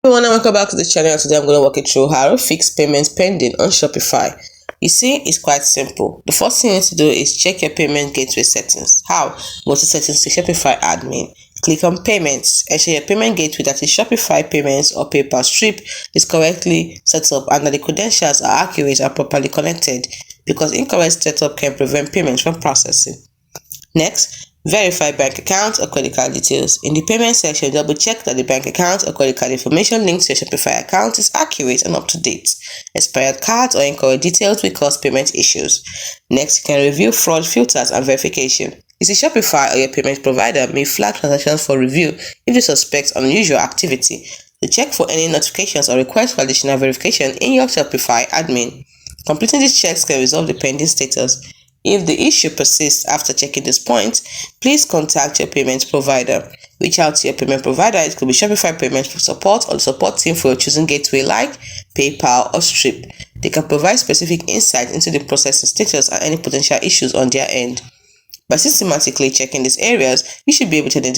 Everyone, and welcome back to the channel. Today I'm going to walk you through how to fix payments pending on Shopify. You see, it's quite simple. The first thing you need to do is check your payment gateway settings. How? Go to settings to Shopify admin. Click on payments. Ensure your payment gateway, that is Shopify payments or PayPal strip, is correctly set up and that the credentials are accurate and properly connected, because incorrect setup can prevent payments from processing. Next, verify bank account or credit card details. In the payment section, double check that the bank account or credit card information linked to your Shopify account is accurate and up to date. Expired cards or incorrect details will cause payment issues. Next, you can review fraud filters and verification. You see, Shopify or your payment provider may flag transactions for review if they suspect unusual activity. To check for any notifications or requests for additional verification in your Shopify admin. Completing these checks can resolve the pending status. If the issue persists after checking this point, please contact your payment provider. Reach out to your payment provider. It could be Shopify Payment Support or the support team for your chosen gateway like PayPal or Strip. They can provide specific insight into the processing status and any potential issues on their end. By systematically checking these areas, you should be able to identify